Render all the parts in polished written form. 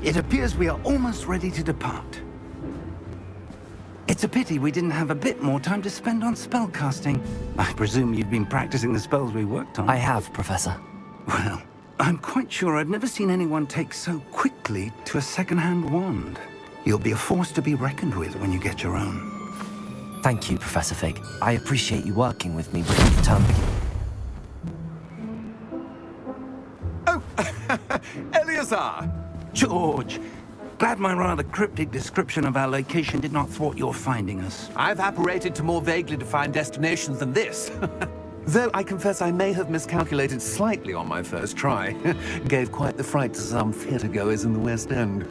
It appears we are almost ready to depart. It's a pity we didn't have a bit more time to spend on spellcasting. I presume you've been practicing the spells we worked on. I have, Professor. Well, I'm quite sure I've never seen anyone take so quickly to a second-hand wand. You'll be a force to be reckoned with when you get your own. Thank you, Professor Fig. I appreciate you working with me before the term begins. Oh, Eleazar! George, glad my rather cryptic description of our location did not thwart your finding us. I've apparated to more vaguely defined destinations than this. Though I confess I may have miscalculated slightly on my first try. Gave quite the fright to some theatre-goers in the West End.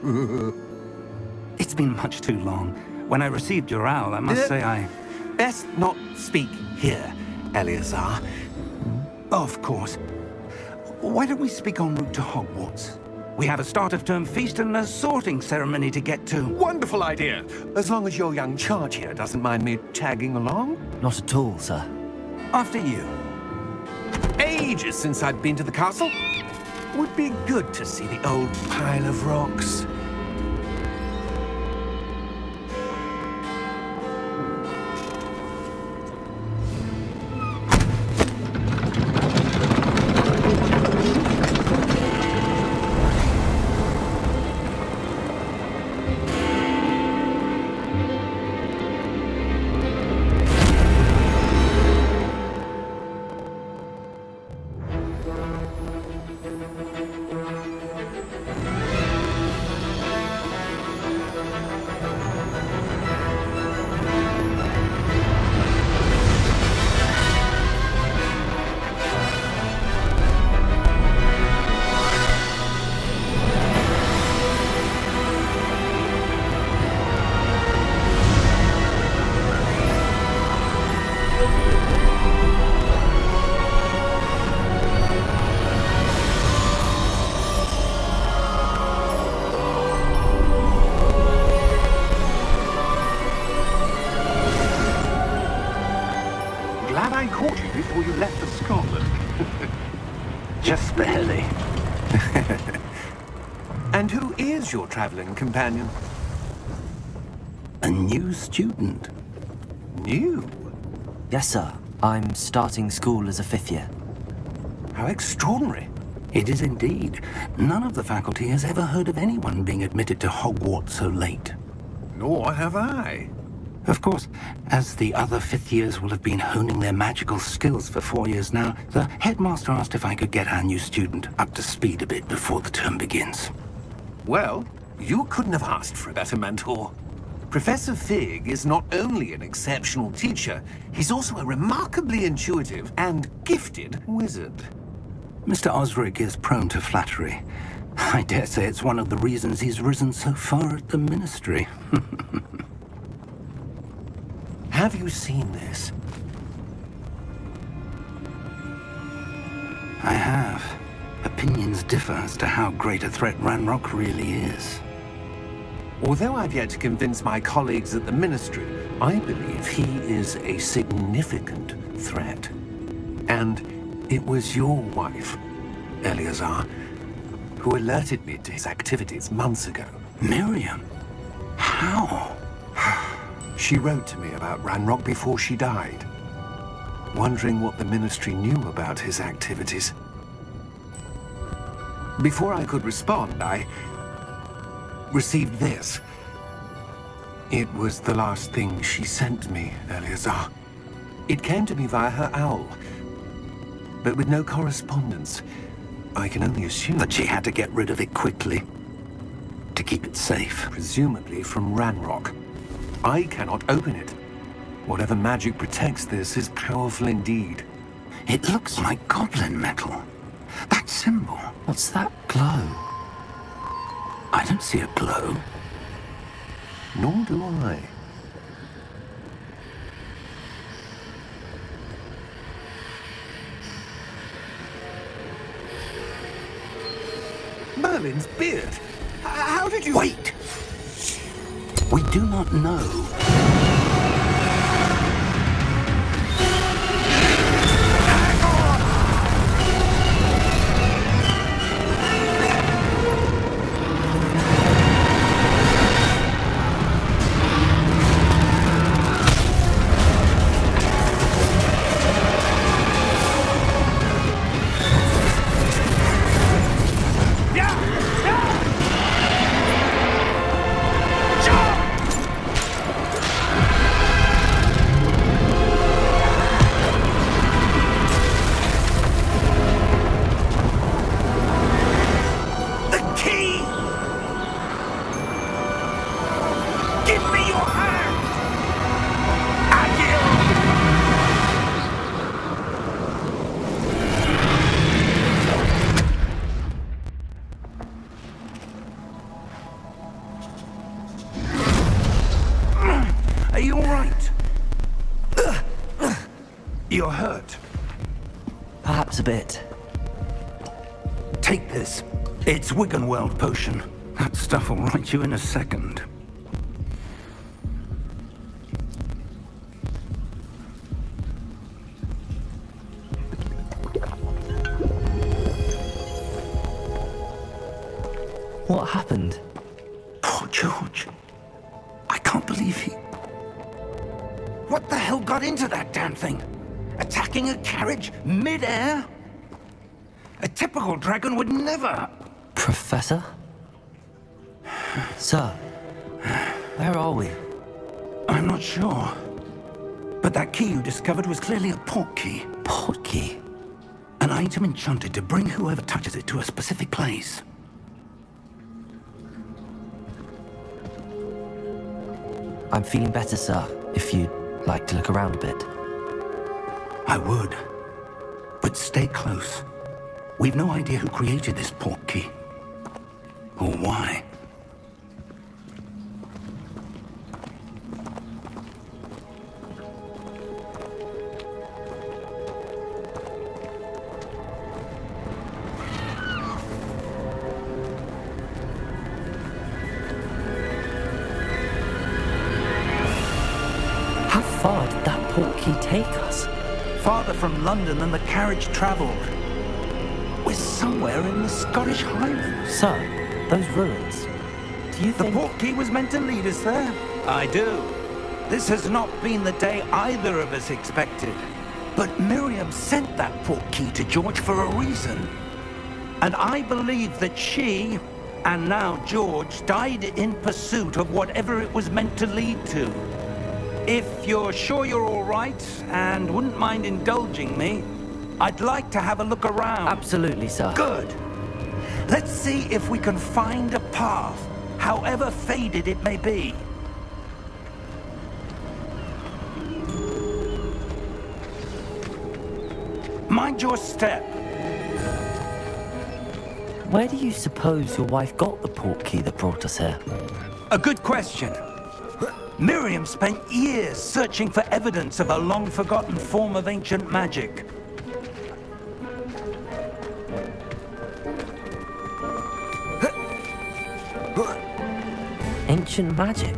It's been much too long. When I received your owl, I must say I... Best not speak here, Eleazar. Of course. Why don't we speak en route to Hogwarts? We have a start-of-term feast and a sorting ceremony to get to. Wonderful idea! As long as your young charge here doesn't mind me tagging along. Not at all, sir. After you. Ages since I'd been to the castle. Would be good to see the old pile of rocks. Glad I caught you before you left for Scotland. Just barely. And who is your traveling companion? A new student. New? Yes, sir. I'm starting school as a 5th year. How extraordinary. It is indeed. None of the faculty has ever heard of anyone being admitted to Hogwarts so late. Nor have I. Of course, as the other 5th years will have been honing their magical skills for 4 years now, the headmaster asked if I could get our new student up to speed a bit before the term begins. Well, you couldn't have asked for a better mentor. Professor Fig is not only an exceptional teacher, he's also a remarkably intuitive and gifted wizard. Mr. Osric is prone to flattery. I dare say it's one of the reasons he's risen so far at the ministry. Have you seen this? I have. Opinions differ as to how great a threat Ranrock really is. Although I've yet to convince my colleagues at the ministry, I believe he is a significant threat. And it was your wife, Eleazar, who alerted me to his activities months ago. Miriam? How? She wrote to me about Ranrock before she died, wondering what the ministry knew about his activities. Before I could respond, I received this. It was the last thing she sent me, Eleazar. It came to me via her owl, but with no correspondence. I can only assume That she had to get rid of it quickly, to keep it safe. presumably from Ranrock. I cannot open it. Whatever magic protects this is powerful indeed. It looks like goblin metal. That symbol. What's that glow? I don't see a glow. Nor do I. Merlin's beard. How did you... Wait! We do not know. You're hurt. Perhaps a bit. Take this. It's Wiggenweld potion. That stuff will right you in a second. What happened? Poor George. I can't believe he... What the hell got into that damn thing? Attacking a carriage mid-air? A typical dragon would never... Professor? Sir, where are we? I'm not sure. But that key you discovered was clearly a port key. Port key? An item enchanted to bring whoever touches it to a specific place. I'm feeling better, sir, if you'd like to look around a bit. I would. But stay close. We've no idea who created this port key. Or why. How far did that port key take us? Farther from London than the carriage traveled. We're somewhere in the Scottish Highlands. Sir, those ruins. Do you The think... port key was meant to lead us there? I do. This has not been the day either of us expected. But Miriam sent that port key to George for a reason. And I believe that she, and now George, died in pursuit of whatever it was meant to lead to. If you're sure you're all right and wouldn't mind indulging me, I'd like to have a look around. Absolutely, sir. Good. Let's see if we can find a path, however faded it may be. Mind your step. Where do you suppose your wife got the port key that brought us here? A good question. Miriam spent years searching for evidence of a long-forgotten form of ancient magic. Ancient magic?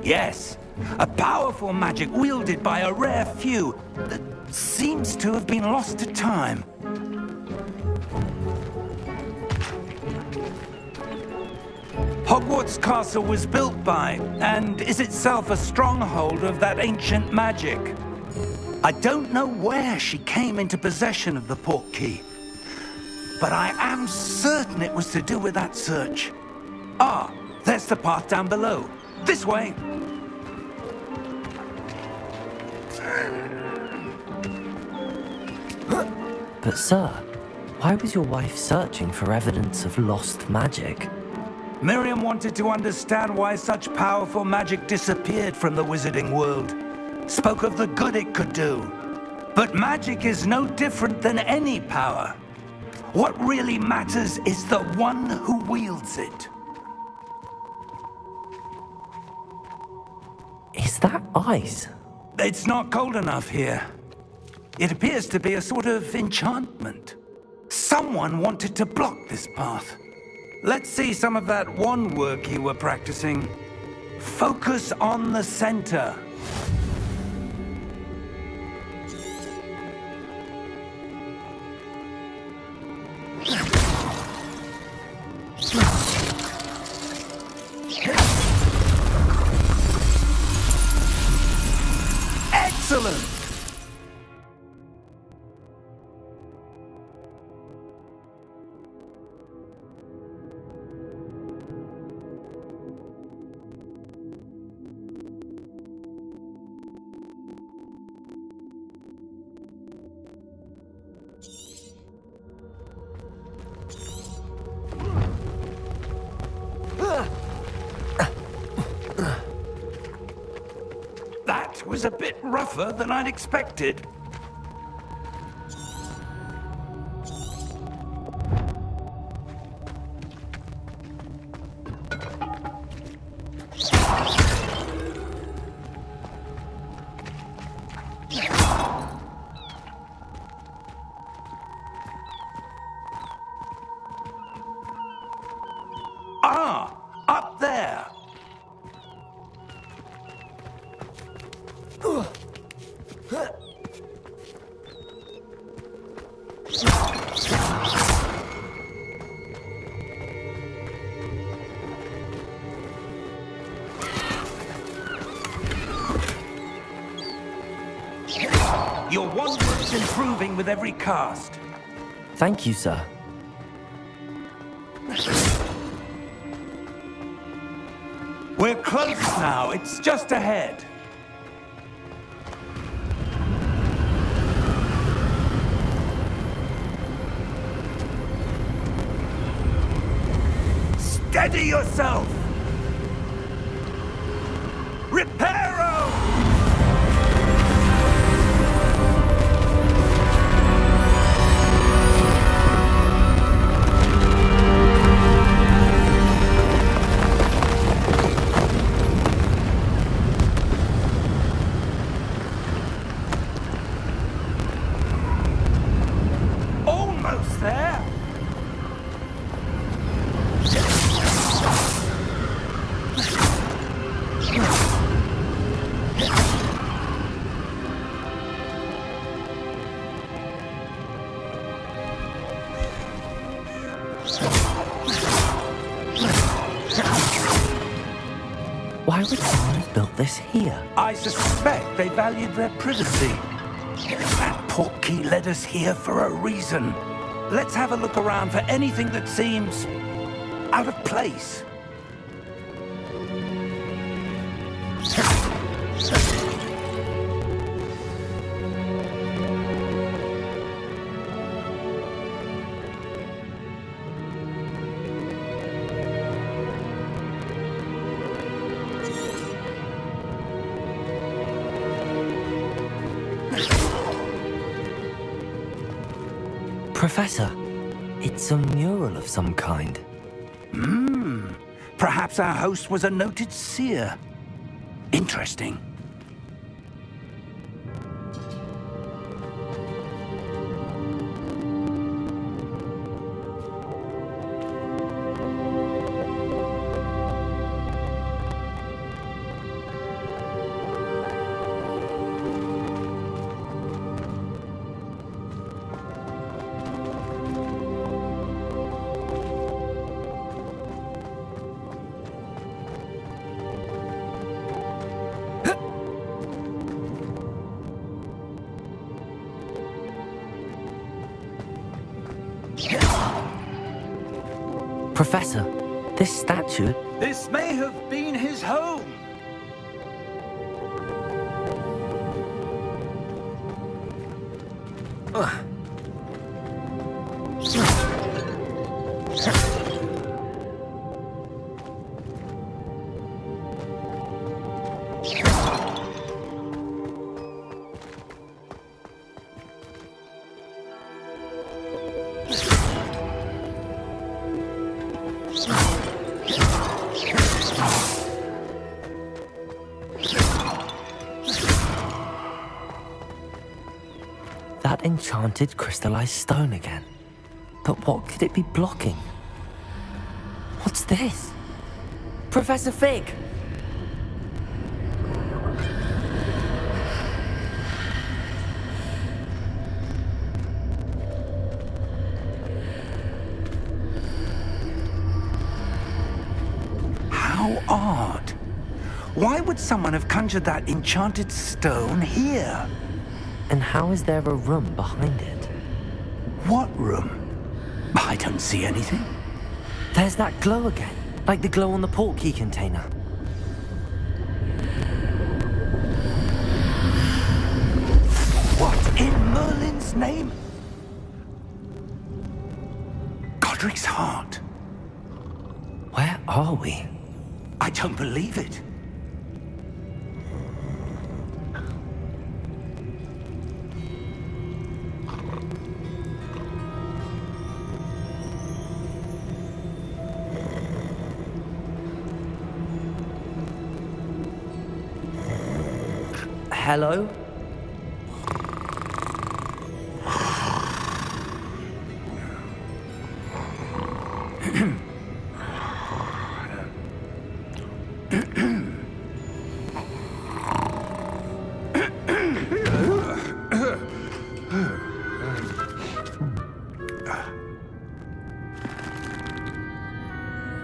Yes, a powerful magic wielded by a rare few that seems to have been lost to time. Hogwarts Castle was built by, and is itself a stronghold of that ancient magic. I don't know where she came into possession of the port key, but I am certain it was to do with that search. Ah, there's the path down below. This way. But sir, why was your wife searching for evidence of lost magic? Miriam wanted to understand why such powerful magic disappeared from the wizarding world. Spoke of the good it could do. But magic is no different than any power. What really matters is the one who wields it. Is that ice? It's not cold enough here. It appears to be a sort of enchantment. Someone wanted to block this path. Let's see some of that wand work you were practicing. Focus on the center. Excellent! That was a bit rougher than I'd expected. Your wonder is improving with every cast. Thank you, sir. We're close now. It's just ahead. Steady yourself! Reparo! Almost there! Why would someone have built this here? I suspect they valued their privacy. That portkey led us here for a reason. Let's have a look around for anything that seems out of place. Professor, it's a mural of some kind. Perhaps our host was a noted seer. Interesting. Professor, this statue... This may have been his home. That enchanted crystallized stone again. But what could it be blocking? What's this? Professor Fig! How odd. Why would someone have conjured that enchanted stone here? And how is there a room behind it? What room? I don't see anything. There's that glow again, like the glow on the portkey container. What in Merlin's name? Godric's heart. Where are we? I don't believe it. Hello?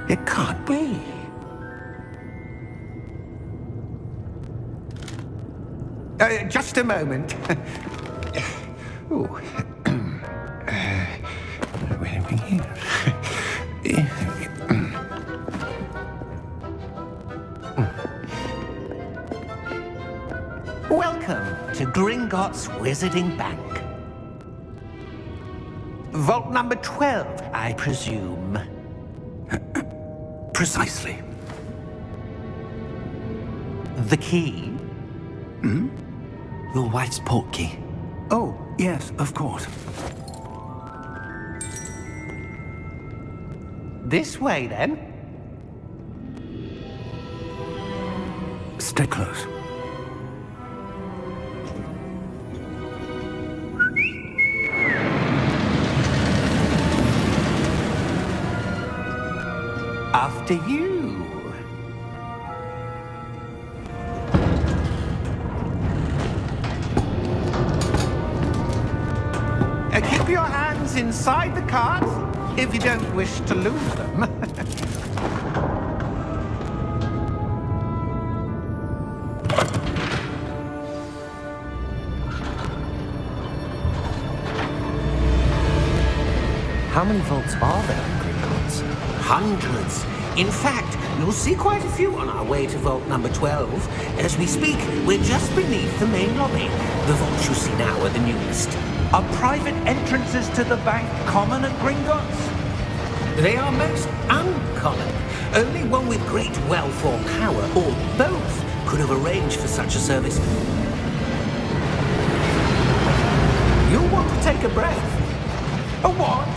It can't be. Just a moment. Oh. Where are we here? Welcome to Gringotts Wizarding Bank. Vault number 12, I presume. Precisely. The key? Your wife's portkey. Oh, yes, of course. This way, then. Stay close. After you. Keep your hands inside the cards if you don't wish to lose them. How many vaults are there in Gringotts? Hundreds. In fact, you'll see quite a few on our way to vault number 12. As we speak, we're just beneath the main lobby. The vaults you see now are the newest. Are private entrances to the bank common at Gringotts? They are most uncommon. Only one with great wealth or power, or both, could have arranged for such a service. You'll want to take a breath. A what?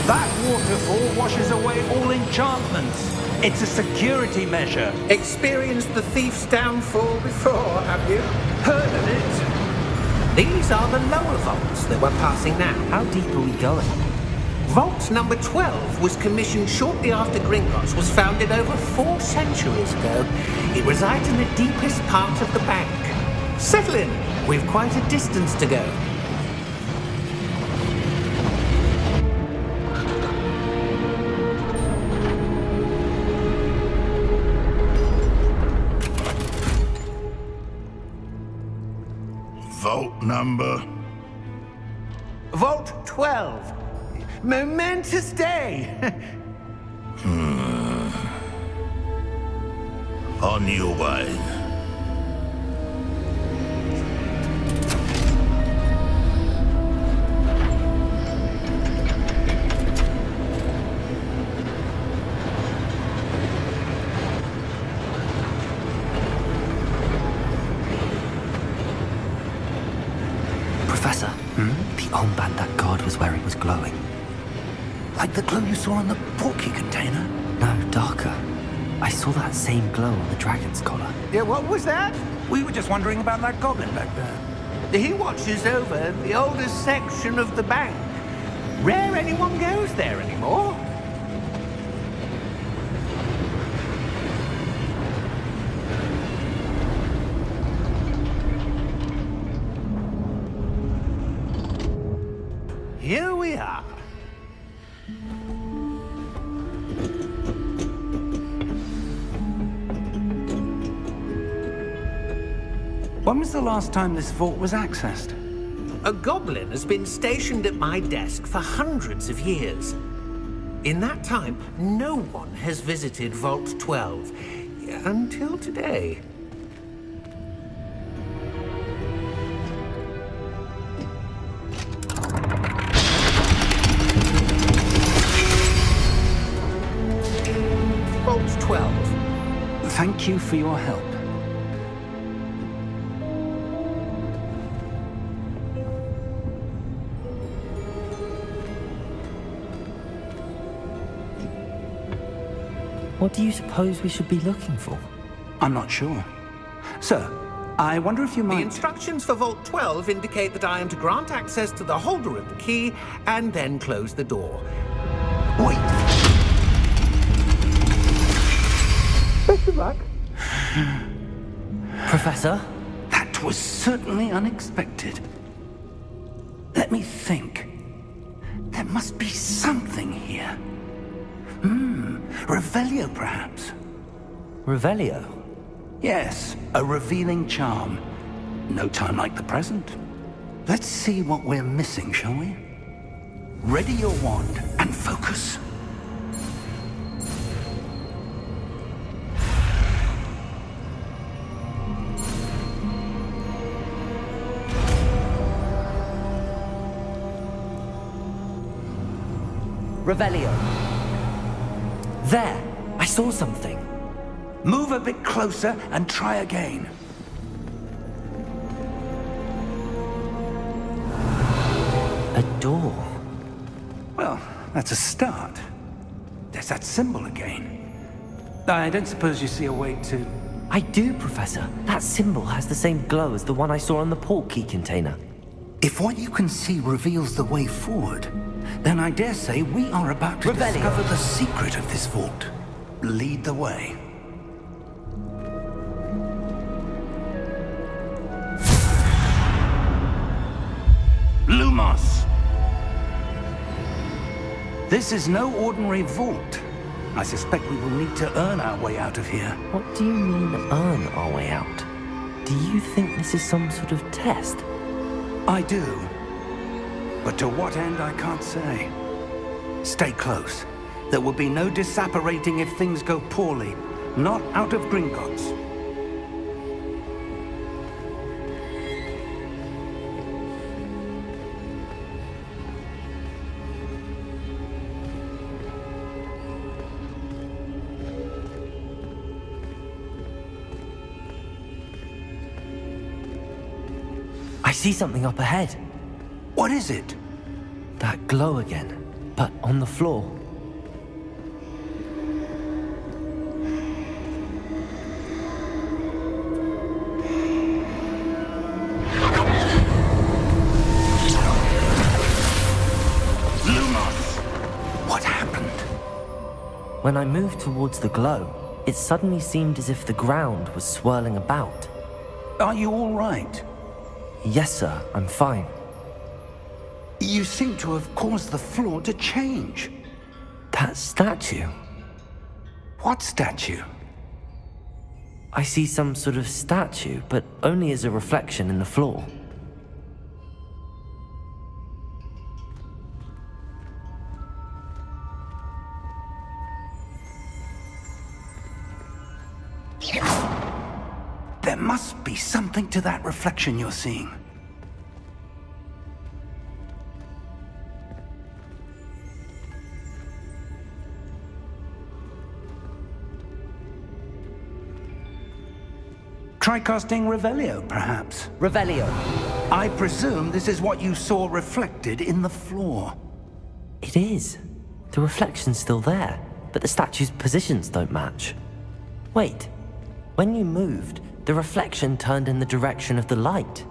That waterfall washes away all enchantments. It's a security measure. Experienced the thief's downfall before, have you? Heard of it? These are the lower vaults that we're passing now. How deep are we going? Vault number 12 was commissioned shortly after Gringotts was founded over 4 centuries ago. It resides in the deepest part of the bank. Settle in. We've quite a distance to go. Vault number? Vault 12. Momentous day. On your way. Professor, the armband that guard was wearing was glowing. Like the glow you saw on the portkey container? No, darker. I saw that same glow on the dragon's collar. Yeah, what was that? We were just wondering about that goblin back there. He watches over the oldest section of the bank. Rare anyone goes there anymore. Here we are. When was the last time this vault was accessed? A goblin has been stationed at my desk for hundreds of years. In that time, no one has visited Vault 12 until today. Vault 12. Thank you for your help. What do you suppose we should be looking for? I'm not sure. Sir, I wonder if you The might... instructions for Vault 12 indicate that I am to grant access to the holder of the key and then close the door. Wait. Best of luck. Professor? That was certainly unexpected. Let me think. There must be something here. Revelio, perhaps? Revelio? Yes, a revealing charm. No time like the present. Let's see what we're missing, shall we? Ready your wand and focus. Revelio. There! I saw something. Move a bit closer and try again. A door. Well, that's a start. There's that symbol again. I don't suppose you see a way to... I do, Professor. That symbol has the same glow as the one I saw on the port key container. If what you can see reveals the way forward, then I dare say we are about to Revelio. discover the secret of this vault. Lead the way. Lumos! This is no ordinary vault. I suspect we will need to earn our way out of here. What do you mean, earn our way out? Do you think this is some sort of test? I do. But to what end, I can't say. Stay close. There will be no disapparating if things go poorly. Not out of Gringotts. I see something up ahead. What is it? That glow again, but on the floor. Lumos! What happened? When I moved towards the glow, it suddenly seemed as if the ground was swirling about. Are you all right? Yes, sir, I'm fine. You seem to have caused the floor to change. That statue. What statue? I see some sort of statue, but only as a reflection in the floor. There must be something to that reflection you're seeing. Try casting Revelio, perhaps. Revelio. I presume this is what you saw reflected in the floor. It is. The reflection's still there, but the statue's positions don't match. Wait. When you moved, the reflection turned in the direction of the light.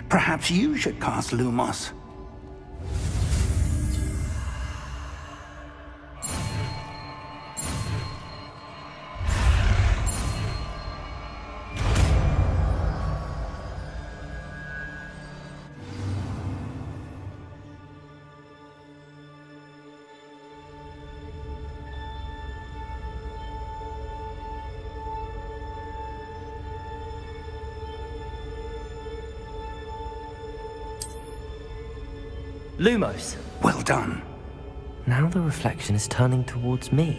Perhaps you should cast Lumos. Lumos. Well done. Now the reflection is turning towards me.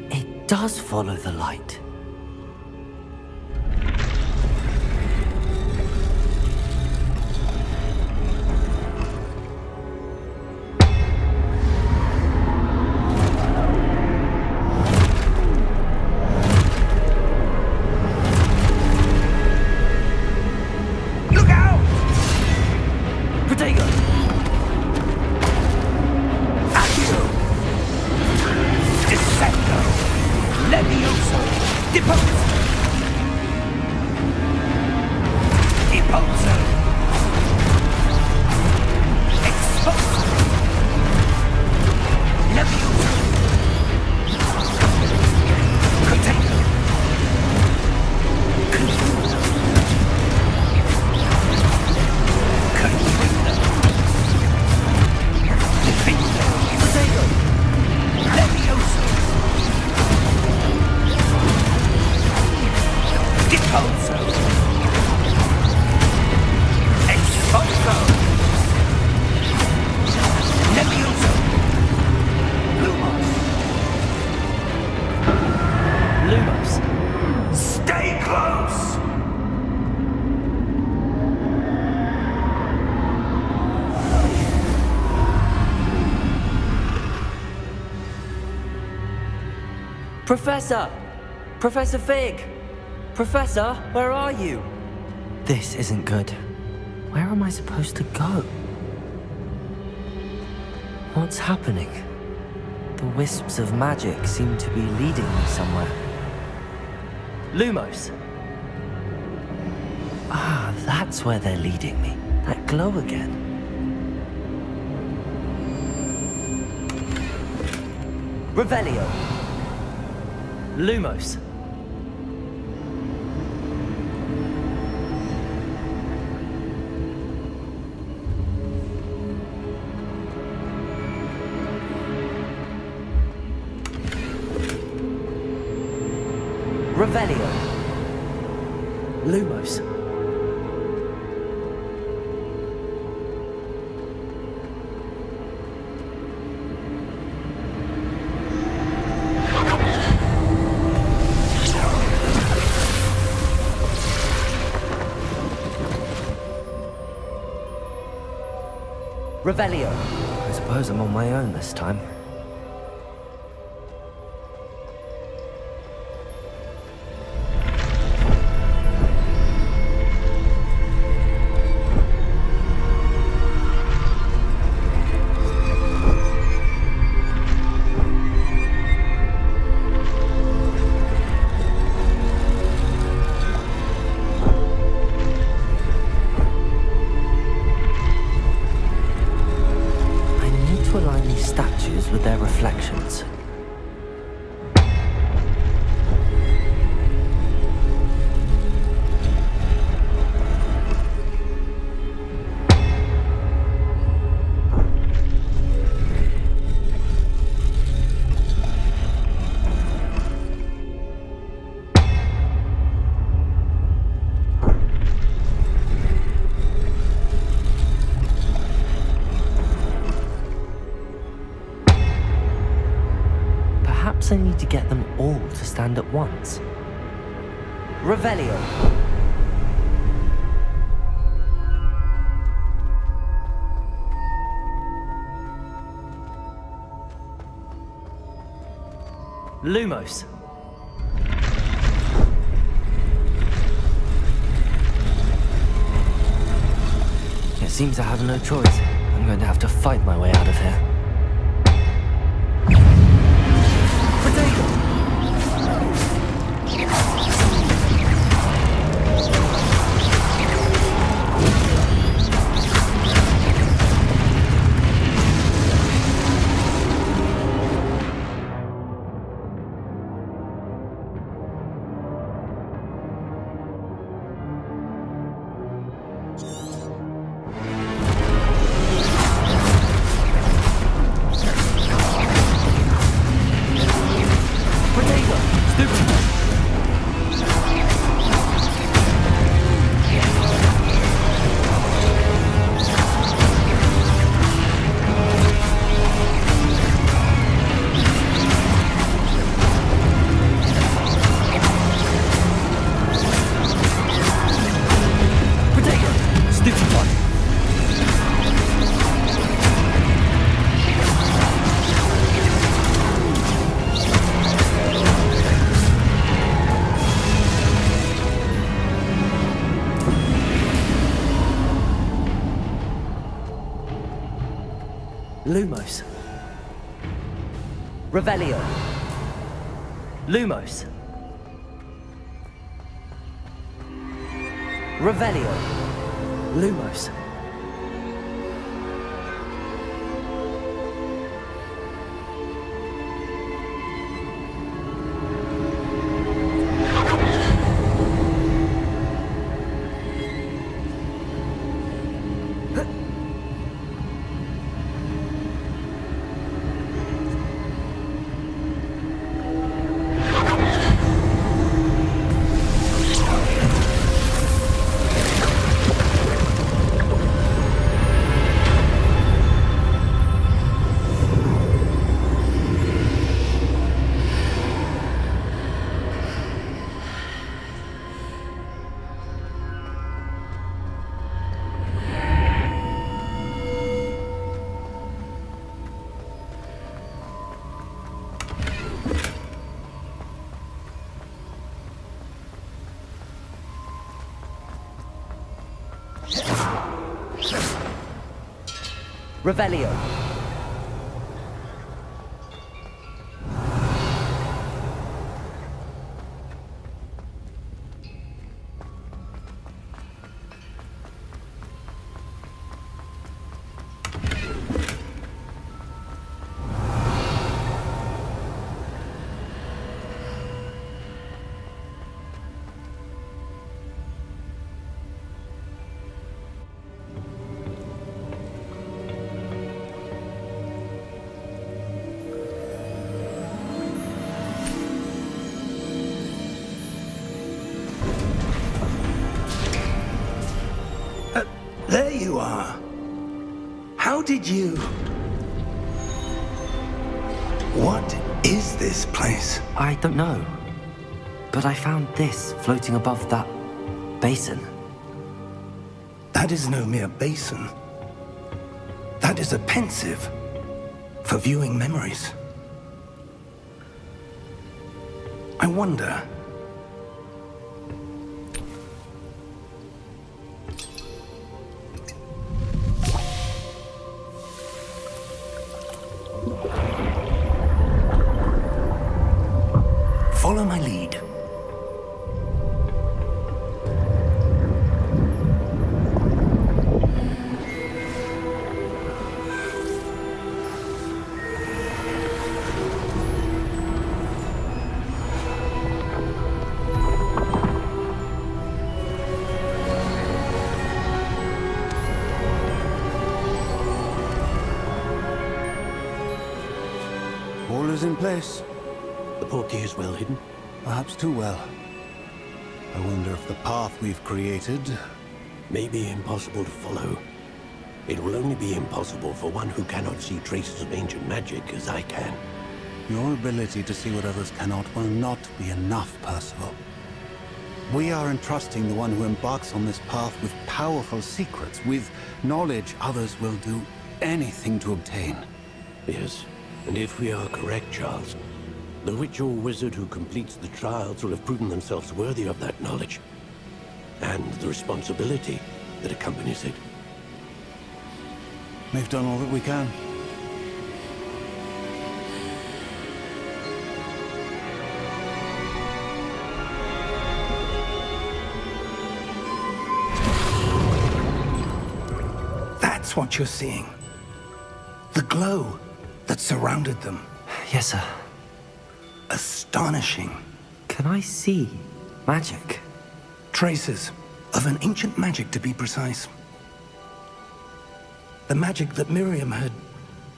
It does follow the light. Look out! Protego! Accio! Descendo! Levioso! Professor! Professor Fig! Professor, where are you? This isn't good. Where am I supposed to go? What's happening? The wisps of magic seem to be leading me somewhere. Lumos! Ah, that's where they're leading me. That glow again. Revelio! Lumos! Revelio. Lumos. Revelio. I suppose I'm on my own this time. Statues with their reflections. Perhaps I need to get them all to stand at once. Revelio. Lumos. It seems I have no choice. I'm going to have to fight my way out of here. Lumos. Revelio. Lumos. Revelio. Lumos. Revelio. There you are. How did you... What is this place? I don't know. But I found this floating above that basin. That is no mere basin. That is a pensive for viewing memories. I wonder... Follow my lead. All is in place. The portkey is well hidden. Perhaps too well. I wonder if the path we've created... May be impossible to follow. It will only be impossible for one who cannot see traces of ancient magic as I can. Your ability to see what others cannot will not be enough, Percival. We are entrusting the one who embarks on this path with powerful secrets, with knowledge others will do anything to obtain. Yes, and if we are correct, Charles, the witch or wizard who completes the trials will have proven themselves worthy of that knowledge, and the responsibility that accompanies it. We've done all that we can. That's what you're seeing. The glow that surrounded them. Yes, sir. Astonishing. Can I see magic? Traces of an ancient magic, to be precise. The magic that Miriam had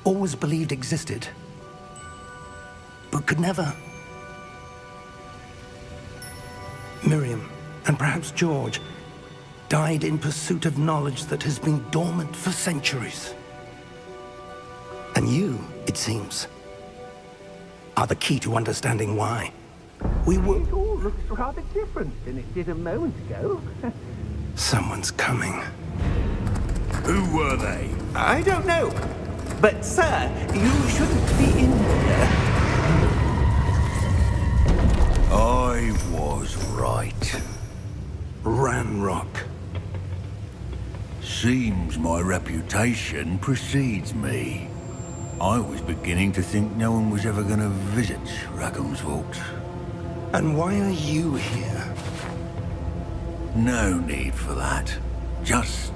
always believed existed, but could never. Miriam, and perhaps George, died in pursuit of knowledge that has been dormant for centuries. And you, it seems, are the key to understanding why. We were... It all looks rather different than it did a moment ago. Someone's coming. Who were they? I don't know. But, sir, you shouldn't be in here. I was right. Ranrock. Seems my reputation precedes me. I was beginning to think no one was ever going to visit Rackham's vault. And why are you here? No need for that. Just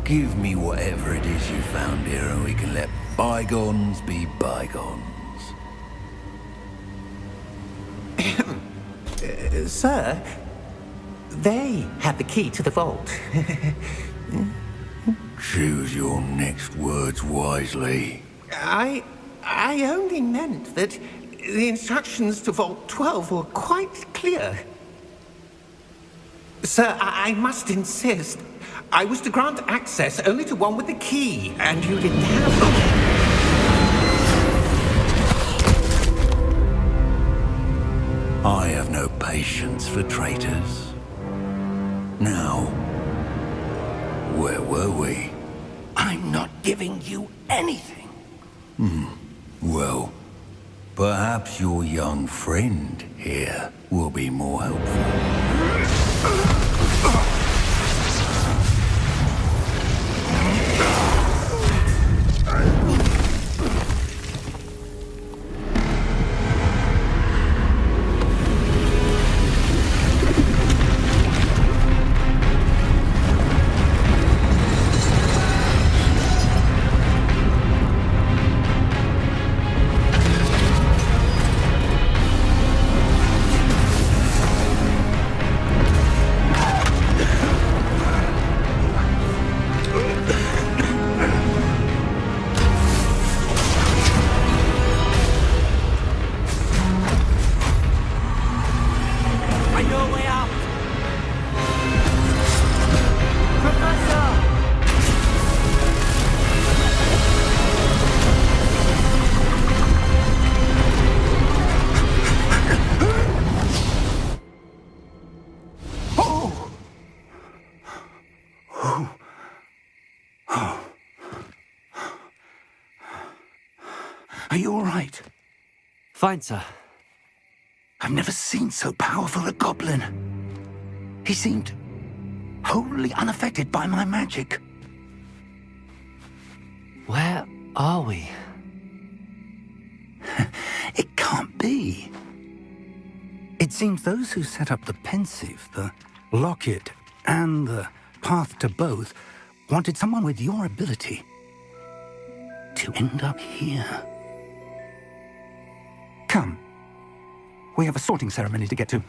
give me whatever it is you found here and we can let bygones be bygones. Sir, they have the key to the vault. Choose your next words wisely. I only meant that the instructions to Vault 12 were quite clear. Sir, I must insist. I was to grant access only to one with the key, and you didn't have them. I have no patience for traitors. Now, where were we? I'm not giving you anything. Well, perhaps your young friend here will be more helpful. all right? Fine, sir. I've never seen so powerful a goblin. He seemed wholly unaffected by my magic. Where are we? It can't be. It seems those who set up the pensive, the locket, and the path to both wanted someone with your ability to end up here. Come. We have a sorting ceremony to get to.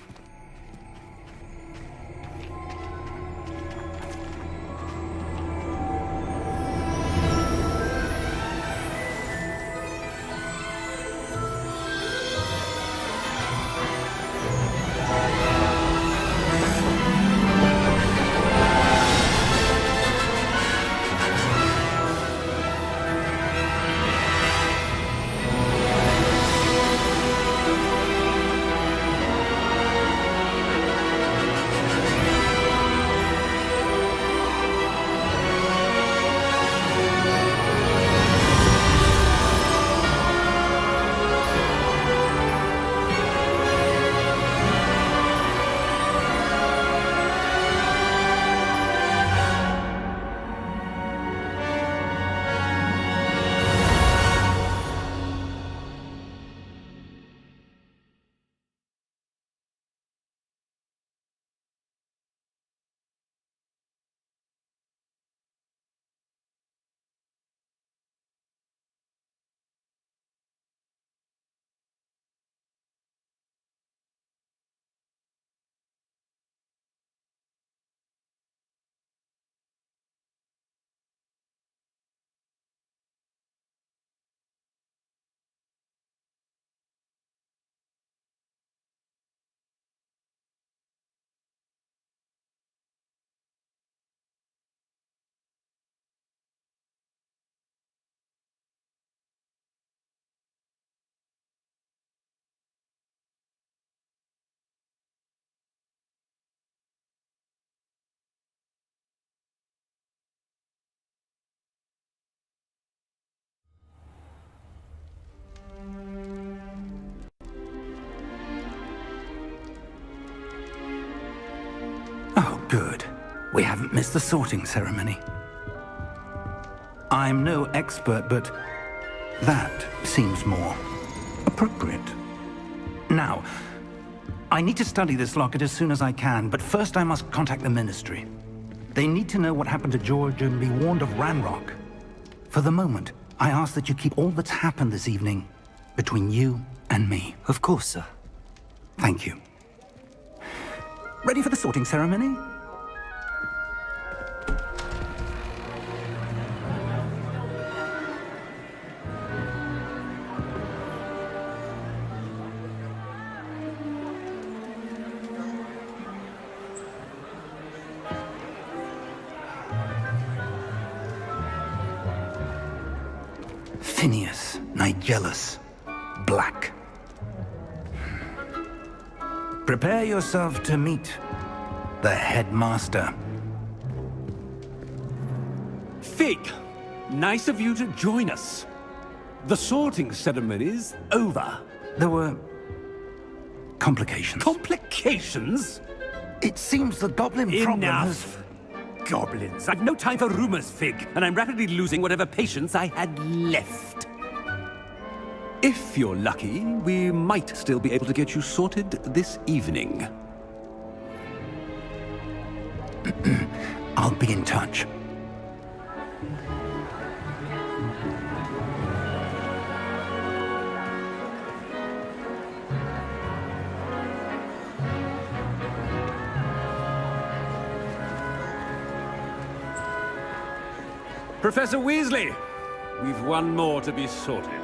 Oh, good. We haven't missed the sorting ceremony. I'm no expert, but that seems more appropriate. Now, I need to study this locket as soon as I can, but first I must contact the Ministry. They need to know what happened to George and be warned of Ranrock. For the moment, I ask that you keep all that's happened this evening between you and me. Of course, sir. Thank you. Ready for the sorting ceremony? Phineas, Nigellus, Black. Prepare yourself to meet the headmaster. Fig, nice of you to join us. The sorting ceremony's over. There were complications. Complications? It seems the goblin problem has... Enough! Goblins. I've no time for rumors, Fig, and I'm rapidly losing whatever patience I had left. If you're lucky, we might still be able to get you sorted this evening. I'll be in touch. Professor Weasley, we've one more to be sorted.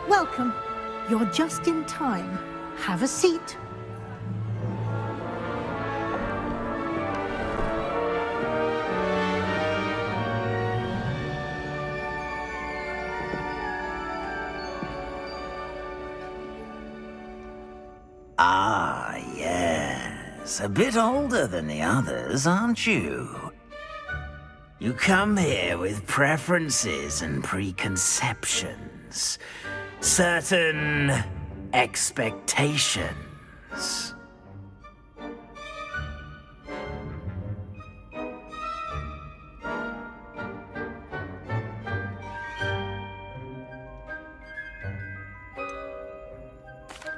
Welcome. You're just in time. Have a seat. Ah, yes. A bit older than the others, aren't you? You come here with preferences and preconceptions. Certain expectations.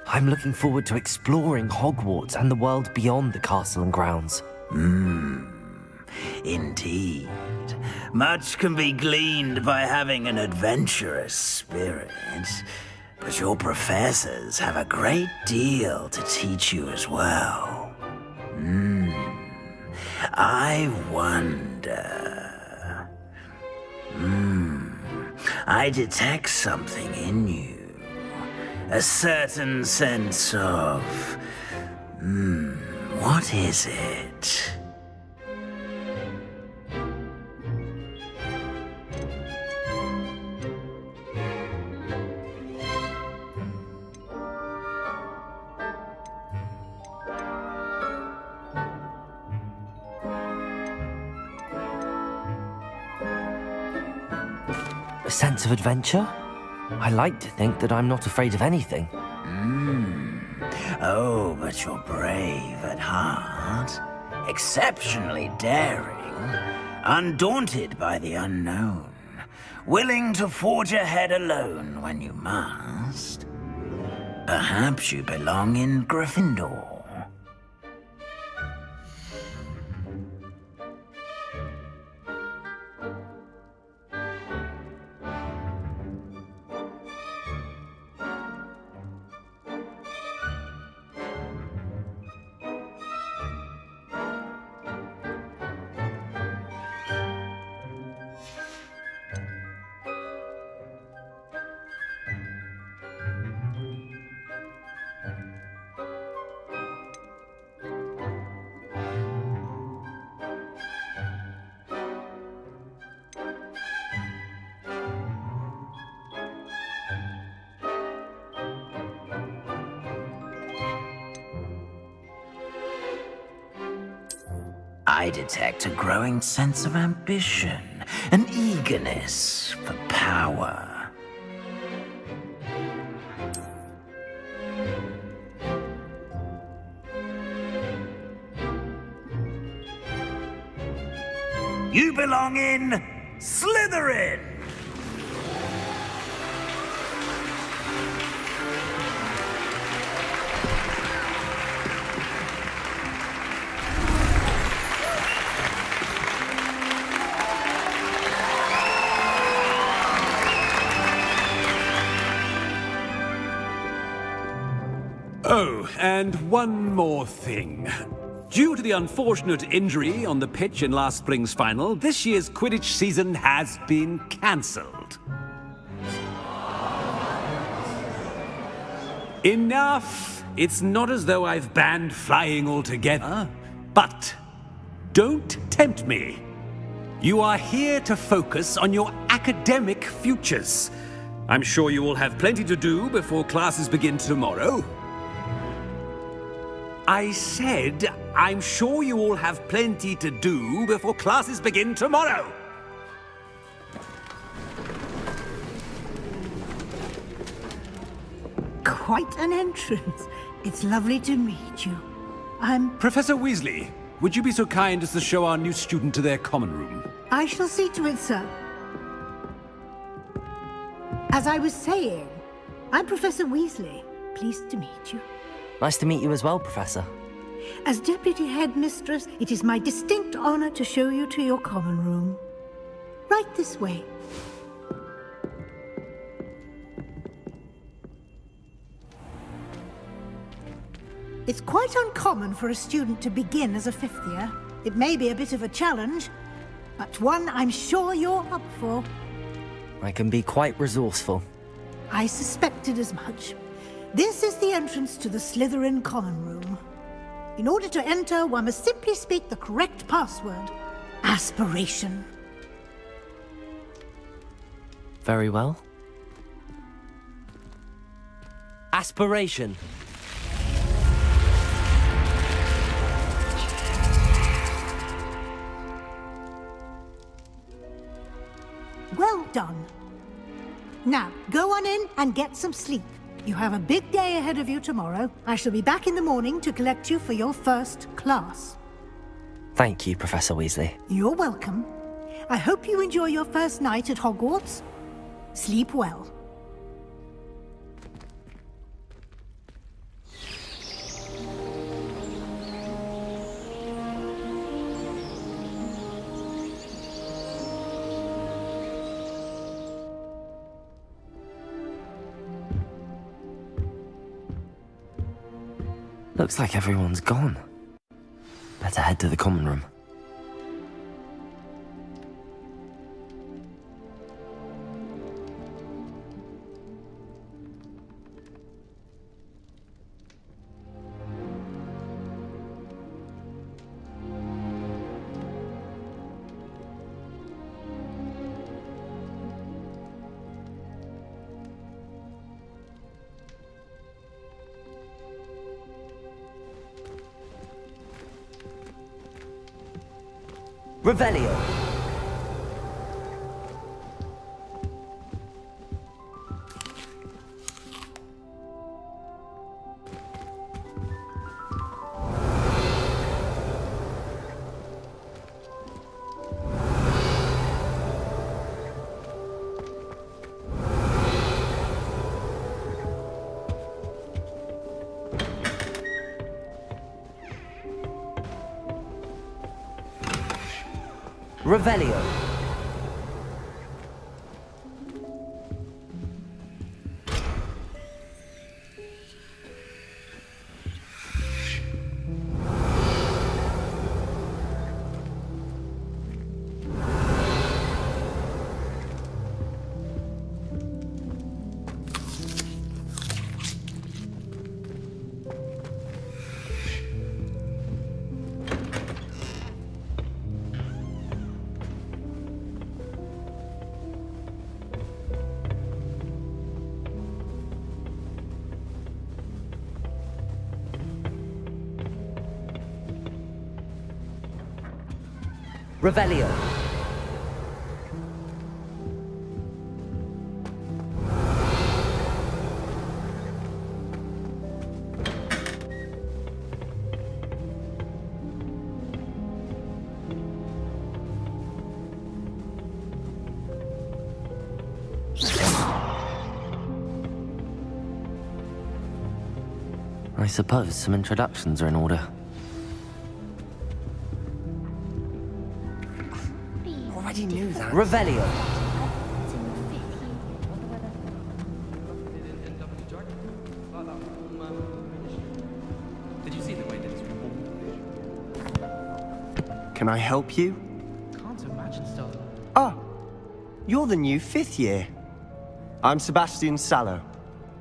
I'm looking forward to exploring Hogwarts and the world beyond the castle and grounds. Indeed. Much can be gleaned by having an adventurous spirit, but your professors have a great deal to teach you as well. I wonder... I detect something in you. A certain sense of... what is it? A sense of adventure? I like to think that I'm not afraid of anything. Oh, but you're brave at heart. Exceptionally daring. Undaunted by the unknown. Willing to forge ahead alone when you must. Perhaps you belong in Gryffindor. I detect a growing sense of ambition, an eagerness for power. You belong in Slytherin! Oh, and one more thing. Due to the unfortunate injury on the pitch in last spring's final, this year's Quidditch season has been cancelled. Enough! It's not as though I've banned flying altogether, but don't tempt me. You are here to focus on your academic futures. I'm sure you will have plenty to do before classes begin tomorrow. I said, I'm sure you all have plenty to do before classes begin tomorrow. Quite an entrance. It's lovely to meet you. Professor Weasley, would you be so kind as to show our new student to their common room? I shall see to it, sir. As I was saying, I'm Professor Weasley. Pleased to meet you. Nice to meet you as well, Professor. As Deputy Headmistress, it is my distinct honor to show you to your common room. Right this way. It's quite uncommon for a student to begin as a fifth year. It may be a bit of a challenge, but one I'm sure you're up for. I can be quite resourceful. I suspected as much. This is the entrance to the Slytherin common room. In order to enter, one must simply speak the correct password. Aspiration. Very well. Aspiration. go on in and get some sleep. You have a big day ahead of you tomorrow. I shall be back in the morning to collect you for your first class. Thank you, Professor Weasley. You're welcome. I hope you enjoy your first night at Hogwarts. Sleep well. Looks like everyone's gone. Better head to the common room. Revelio. Revelio. Revelio. I suppose some introductions are in order. Already knew that. Revelio. Did you see the way that it's Can I help you? Can't imagine stuff. Ah, you're the new 5th year. I'm Sebastian Sallow.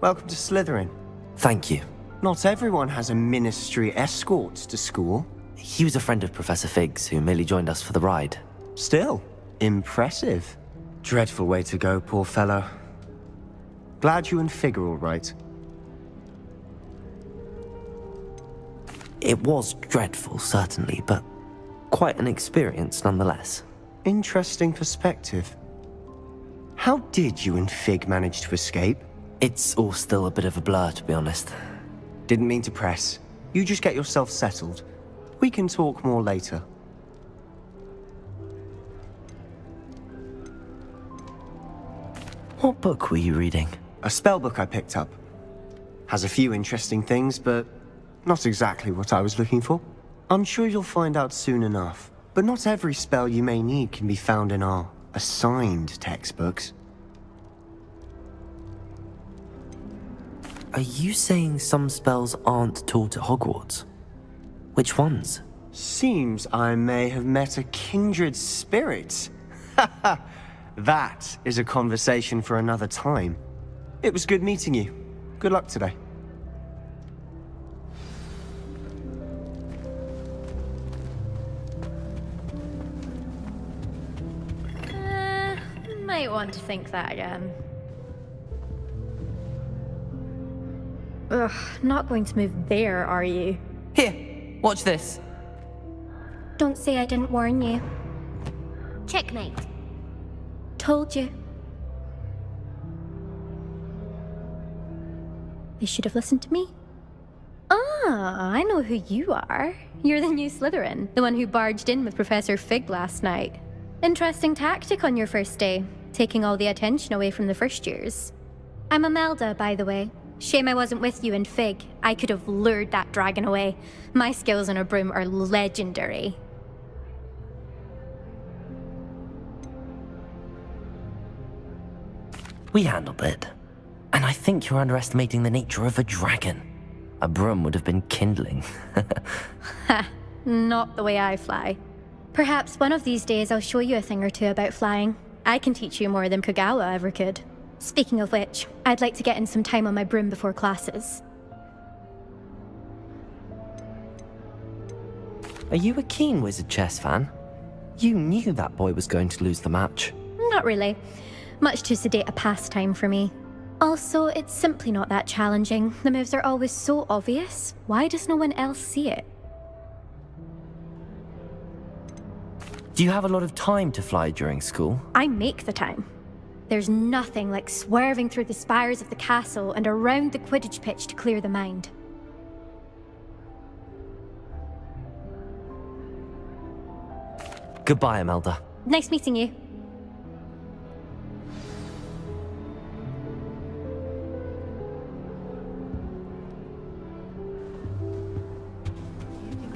Welcome to Slytherin. Thank you. Not everyone has a ministry escort to school. He was a friend of Professor Fig's who merely joined us for the ride. Still, impressive. Dreadful way to go, poor fellow. Glad you and Fig are all right. It was dreadful, certainly, but quite an experience nonetheless. Interesting perspective. How did you and Fig manage to escape? It's all still a bit of a blur, to be honest. Didn't mean to press. You just get yourself settled. We can talk more later. What book were you reading? A spell book I picked up. Has a few interesting things, but not exactly what I was looking for. I'm sure you'll find out soon enough. But not every spell you may need can be found in our assigned textbooks. Are you saying some spells aren't taught at Hogwarts? Which ones? Seems I may have met a kindred spirit. That is a conversation for another time. It was good meeting you. Good luck today. Might want to think that again. Ugh, not going to move there, are you? Here, watch this. Don't say I didn't warn you. Checkmate. Told you. They should have listened to me. Ah, I know who you are. You're the new Slytherin, the one who barged in with Professor Fig last night. Interesting tactic on your first day, taking all the attention away from the first years. I'm Imelda, by the way. Shame I wasn't with you in Fig. I could have lured that dragon away. My skills on a broom are legendary. We handled it. And I think you're underestimating the nature of a dragon. A broom would have been kindling. Ha, not the way I fly. Perhaps one of these days I'll show you a thing or two about flying. I can teach you more than Kogawa ever could. Speaking of which, I'd like to get in some time on my broom before classes. Are you a keen Wizard Chess fan? You knew that boy was going to lose the match. Not really. Much too sedate a pastime for me. Also, it's simply not that challenging. The moves are always so obvious. Why does no one else see it? Do you have a lot of time to fly during school? I make the time. There's nothing like swerving through the spires of the castle and around the Quidditch pitch to clear the mind. Goodbye, Imelda. Nice meeting you.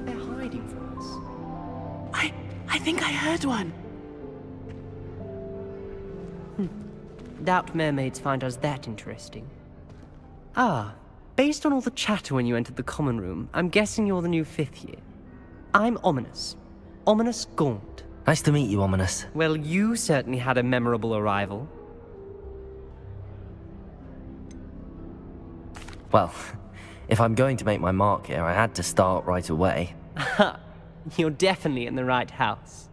They're hiding from us. I think I heard one. Doubt mermaids find us that interesting. Ah, based on all the chatter when you entered the common room, I'm guessing you're the new 5th year. I'm Ominous. Ominous Gaunt. Nice to meet you, Ominous. Well, you certainly had a memorable arrival. Well, if I'm going to make my mark here, I had to start right away. Ha! You're definitely in the right house.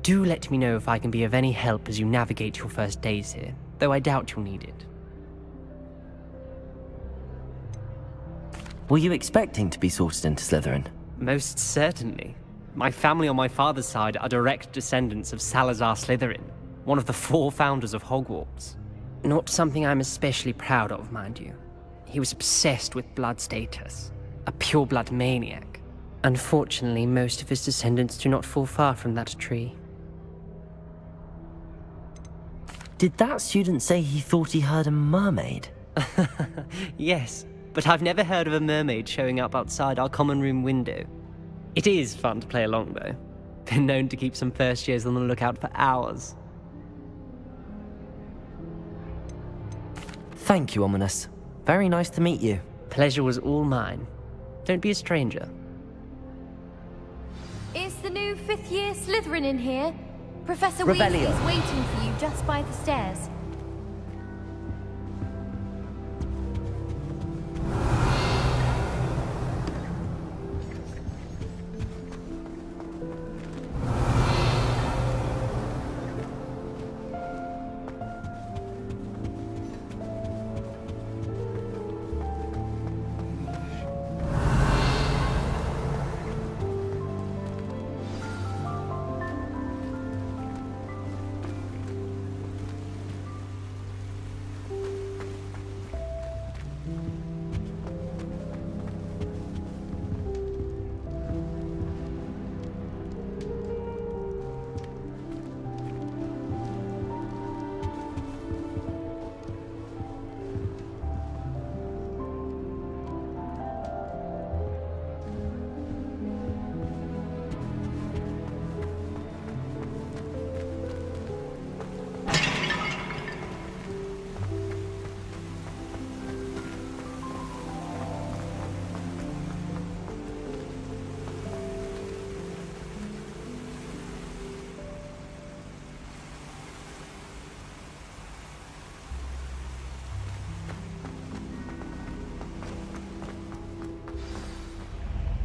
Do let me know if I can be of any help as you navigate your first days here, though I doubt you'll need it. Were you expecting to be sorted into Slytherin? Most certainly. My family on my father's side are direct descendants of Salazar Slytherin, one of the 4 founders of Hogwarts. Not something I'm especially proud of, mind you. He was obsessed with blood status, a pure-blood maniac. Unfortunately, most of his descendants do not fall far from that tree. Did that student say he thought he heard a mermaid? Yes, but I've never heard of a mermaid showing up outside our common room window. It is fun to play along, though. Been known to keep some first years on the lookout for hours. Thank you, Ominous. Very nice to meet you. Pleasure was all mine. Don't be a stranger. Is the new 5th year Slytherin in here? Professor Revelio. Weasley is waiting for you just by the stairs.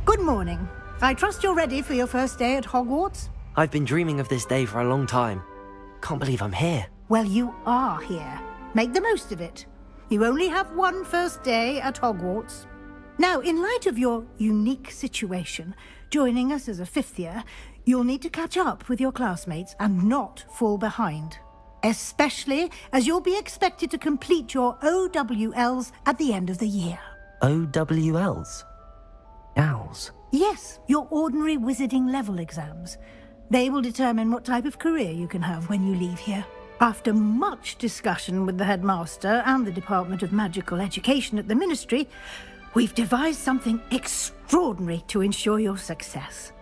Good morning. I trust you're ready for your first day at Hogwarts? I've been dreaming of this day for a long time. Can't believe I'm here. Well, you are here. Make the most of it. You only have one first day at Hogwarts. Now, in light of your unique situation, joining us as a 5th year, you'll need to catch up with your classmates and not fall behind. especially as you'll be expected to complete your OWLs at the end of the year. OWLs? Owls? Yes, your ordinary wizarding level exams. They will determine what type of career you can have when you leave here. After much discussion with the headmaster and the Department of Magical Education at the Ministry, we've devised something extraordinary to ensure your success.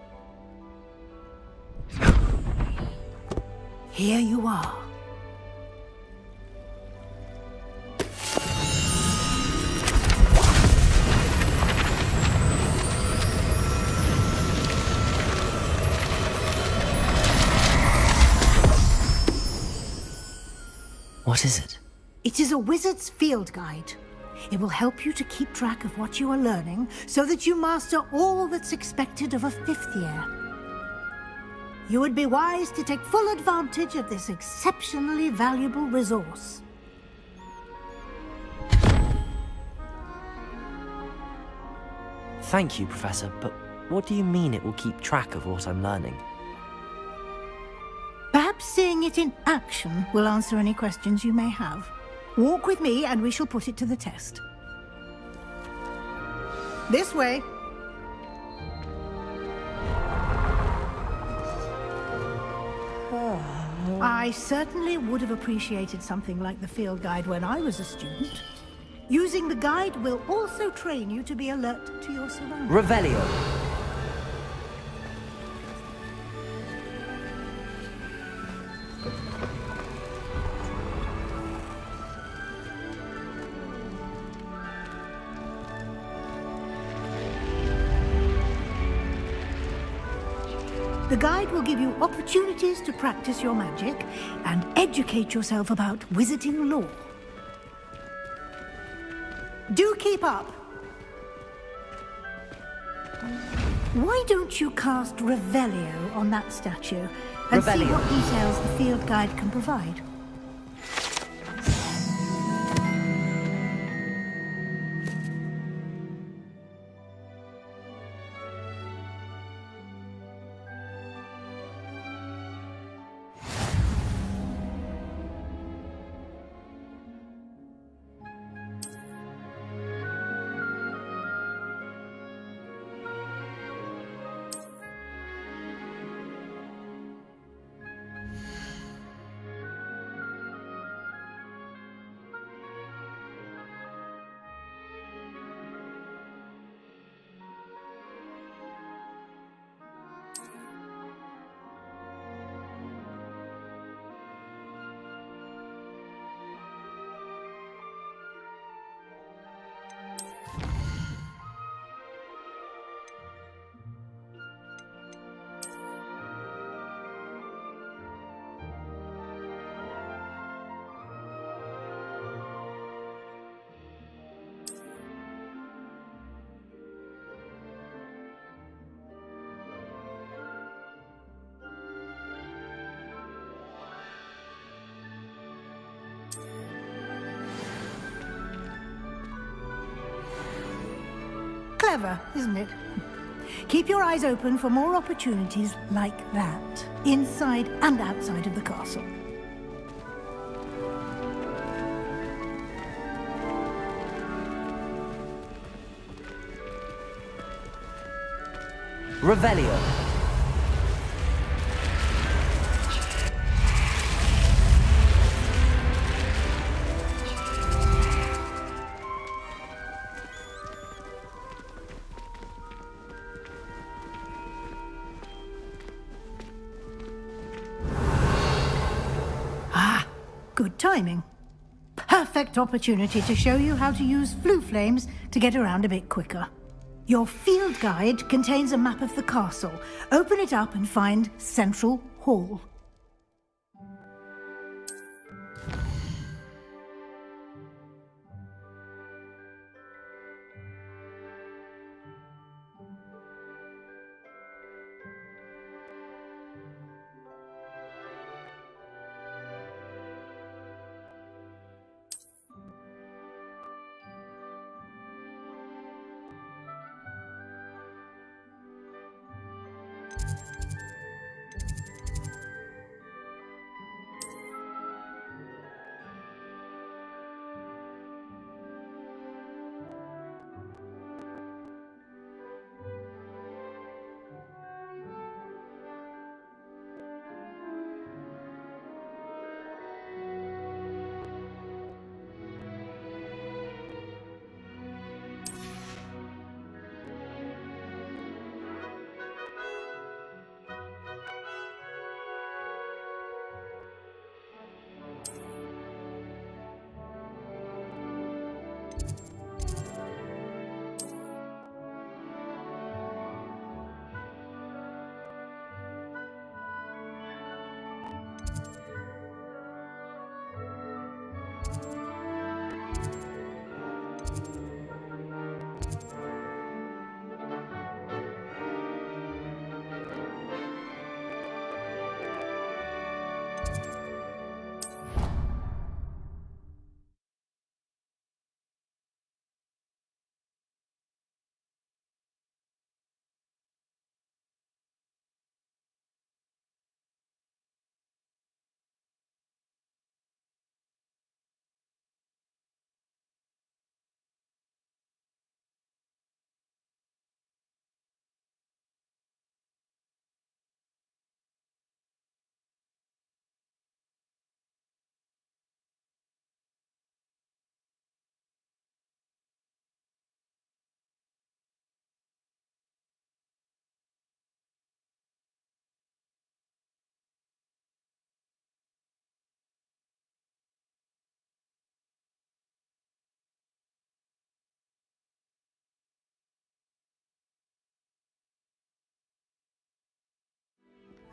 Here you are. What is it? It is a wizard's field guide. It will help you to keep track of what you are learning so that you master all that's expected of a 5th year. You would be wise to take full advantage of this exceptionally valuable resource. Thank you, Professor, but what do you mean it will keep track of what I'm learning? Perhaps seeing it in action will answer any questions you may have. Walk with me and we shall put it to the test. This way. I certainly would have appreciated something like the field guide when I was a student. Using the guide will also train you to be alert to your surroundings. Revelio. The guide will give you opportunities to practice your magic and educate yourself about wizarding lore. Do keep up! Why don't you cast Revelio on that statue and see what details the field guide can provide? Clever, isn't it? Keep your eyes open for more opportunities like that, inside and outside of the castle. Revelio. Good timing. Perfect opportunity to show you how to use flue flames to get around a bit quicker. Your field guide contains a map of the castle. Open it up and find Central Hall.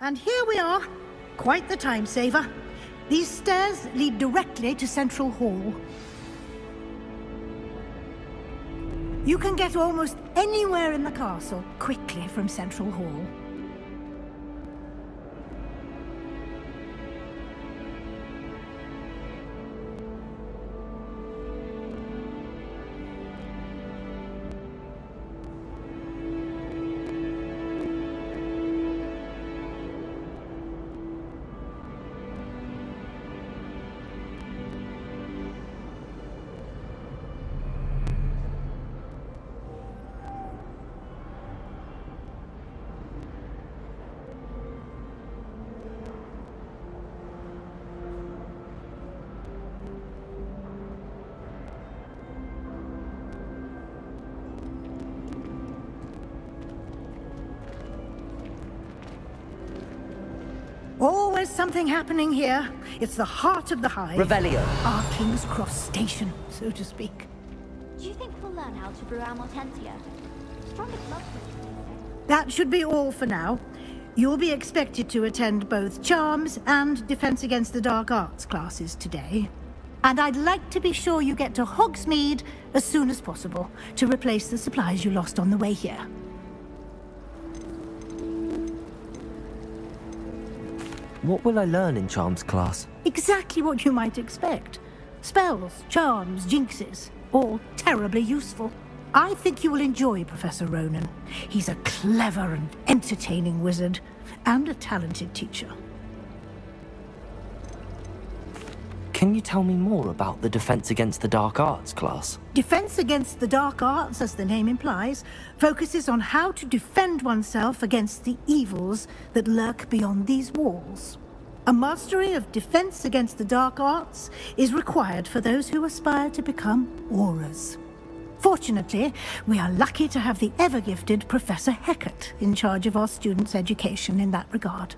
And here we are. Quite the time saver. These stairs lead directly to Central Hall. You can get almost anywhere in the castle quickly from Central Hall. Always something happening here. It's the heart of the hive. Revelio. Our King's Cross station, so to speak. Do you think we'll learn how to brew our Mortentia? Strongest love for That should be all for now. You'll be expected to attend both Charms and Defense Against the Dark Arts classes today. And I'd like to be sure you get to Hogsmeade as soon as possible to replace the supplies you lost on the way here. What will I learn in Charms class? Exactly what you might expect. Spells, charms, jinxes, all terribly useful. I think you will enjoy Professor Ronan. He's a clever and entertaining wizard, and a talented teacher. Can you tell me more about the Defense Against the Dark Arts class? Defense Against the Dark Arts, as the name implies, focuses on how to defend oneself against the evils that lurk beyond these walls. A mastery of Defense Against the Dark Arts is required for those who aspire to become Aurors. Fortunately, we are lucky to have the ever-gifted Professor Hecat in charge of our students' education in that regard.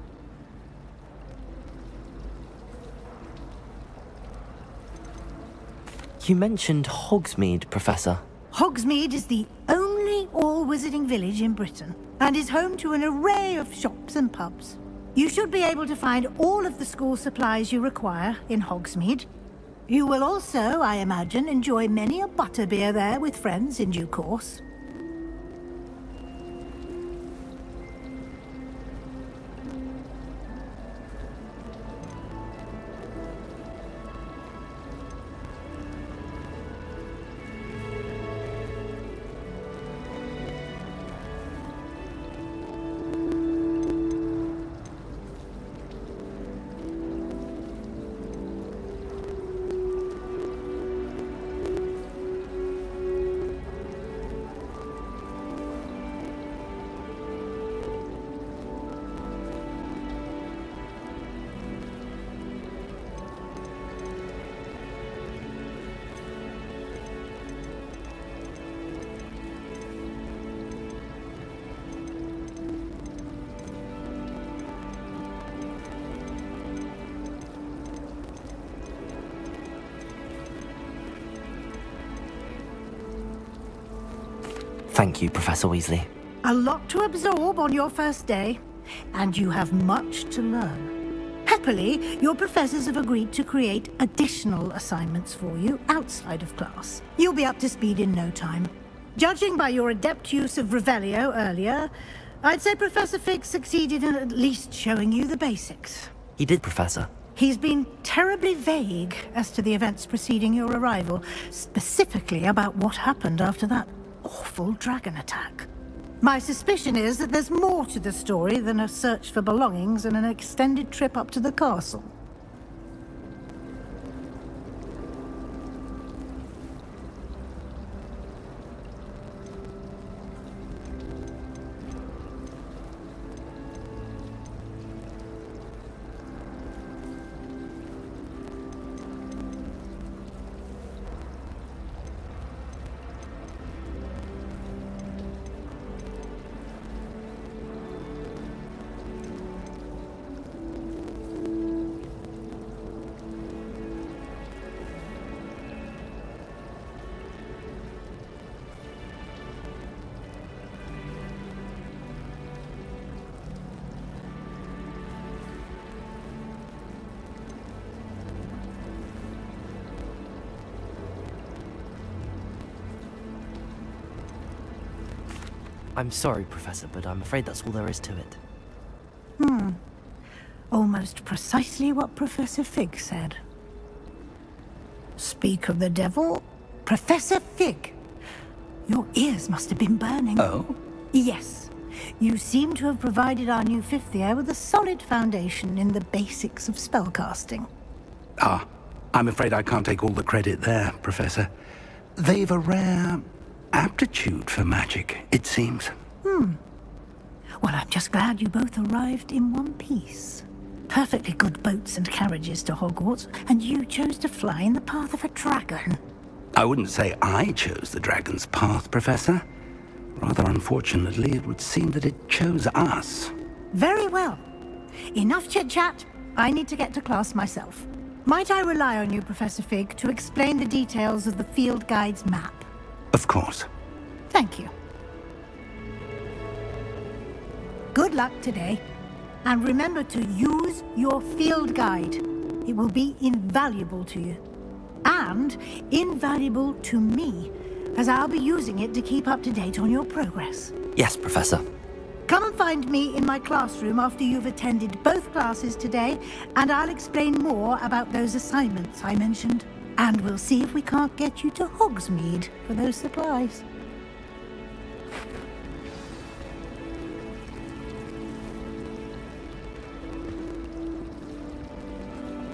You mentioned Hogsmeade, Professor. Hogsmeade is the only all-wizarding village in Britain, and is home to an array of shops and pubs. You should be able to find all of the school supplies you require in Hogsmeade. You will also, I imagine, enjoy many a butterbeer there with friends in due course. Thank you, Professor Weasley. A lot to absorb on your first day, and you have much to learn. Happily, your professors have agreed to create additional assignments for you outside of class. You'll be up to speed in no time. Judging by your adept use of Revelio earlier, I'd say Professor Fig succeeded in at least showing you the basics. He did, Professor. He's been terribly vague as to the events preceding your arrival, specifically about what happened after that awful dragon attack. My suspicion is that there's more to the story than a search for belongings and an extended trip up to the castle. I'm sorry, Professor, but I'm afraid that's all there is to it. Almost precisely what Professor Fig said. Speak of the devil, Professor Fig. Your ears must have been burning. Oh? Yes. You seem to have provided our new fifth year with a solid foundation in the basics of spellcasting. Ah, I'm afraid I can't take all the credit there, Professor. They've a rare aptitude for magic, it seems. Well, I'm just glad you both arrived in one piece. Perfectly good boats and carriages to Hogwarts, and you chose to fly in the path of a dragon. I wouldn't say I chose the dragon's path, Professor. Rather unfortunately, it would seem that it chose us. Very well. Enough chit-chat. I need to get to class myself. Might I rely on you, Professor Fig, to explain the details of the field guide's map? Of course. Thank you. Good luck today. And remember to use your field guide. It will be invaluable to you. And invaluable to me, as I'll be using it to keep up to date on your progress. Yes, Professor. Come and find me in my classroom after you've attended both classes today, and I'll explain more about those assignments I mentioned. And we'll see if we can't get you to Hogsmeade for those supplies.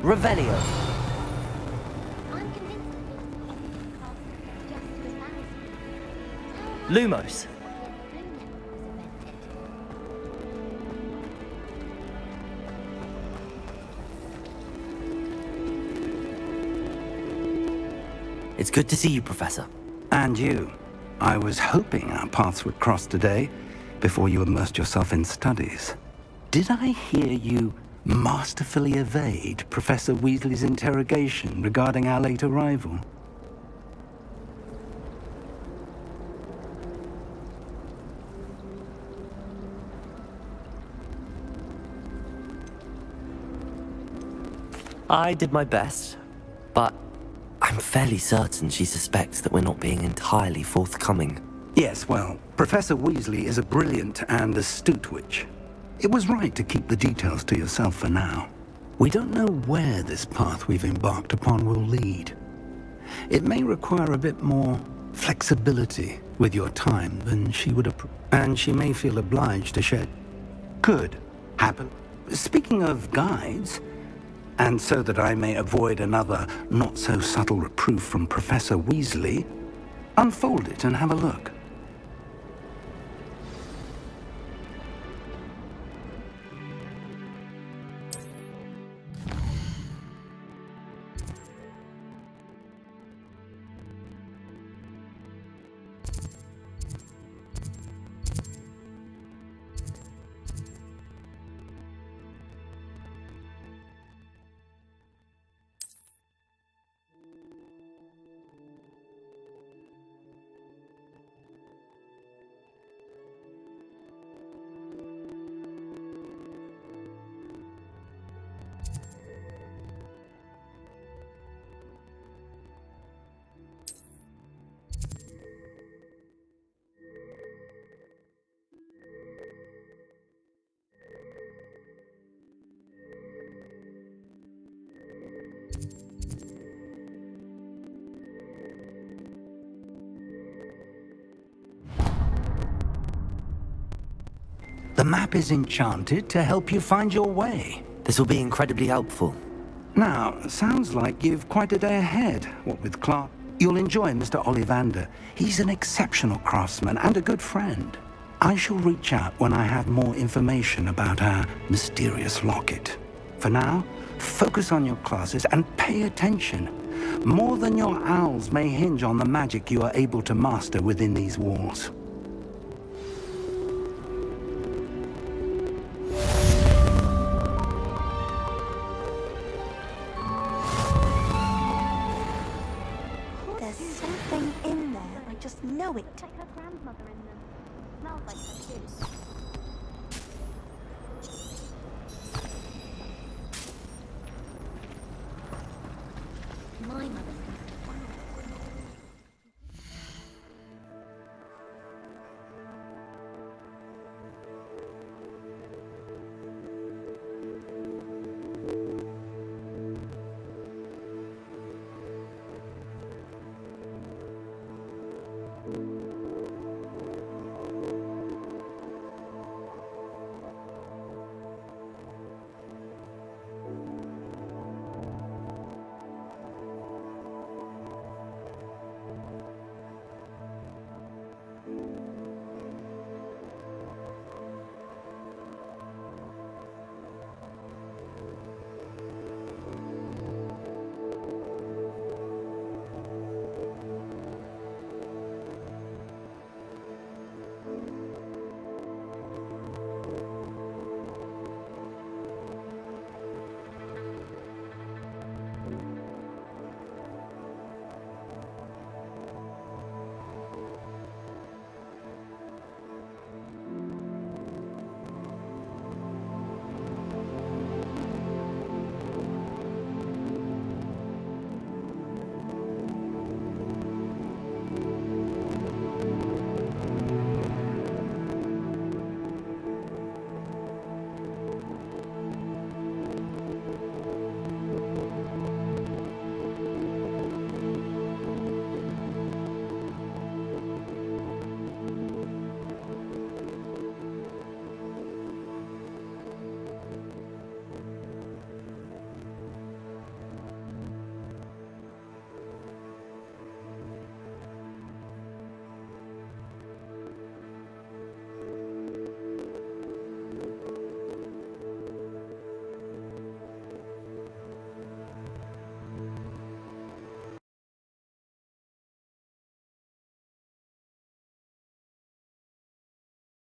Revelio. Lumos. It's good to see you, Professor. And you. I was hoping our paths would cross today, before you immersed yourself in studies. Did I hear you masterfully evade Professor Weasley's interrogation regarding our late arrival? I did my best, but I'm fairly certain she suspects that we're not being entirely forthcoming. Yes, well, Professor Weasley is a brilliant and astute witch. It was right to keep the details to yourself for now. We don't know where this path we've embarked upon will lead. It may require a bit more flexibility with your time than she would approve, and she may feel obliged to share. Could happen. Speaking of guides, and so that I may avoid another not-so-subtle reproof from Professor Weasley, unfold it and have a look. The map is enchanted to help you find your way. This will be incredibly helpful. Now, sounds like you've quite a day ahead, what with Clark. You'll enjoy Mr. Ollivander. He's an exceptional craftsman and a good friend. I shall reach out when I have more information about our mysterious locket. For now, focus on your classes and pay attention. More than your owls may hinge on the magic you are able to master within these walls. Know it. Like her grandmother in them. Smells like her too. My mother's gonna Slytherin.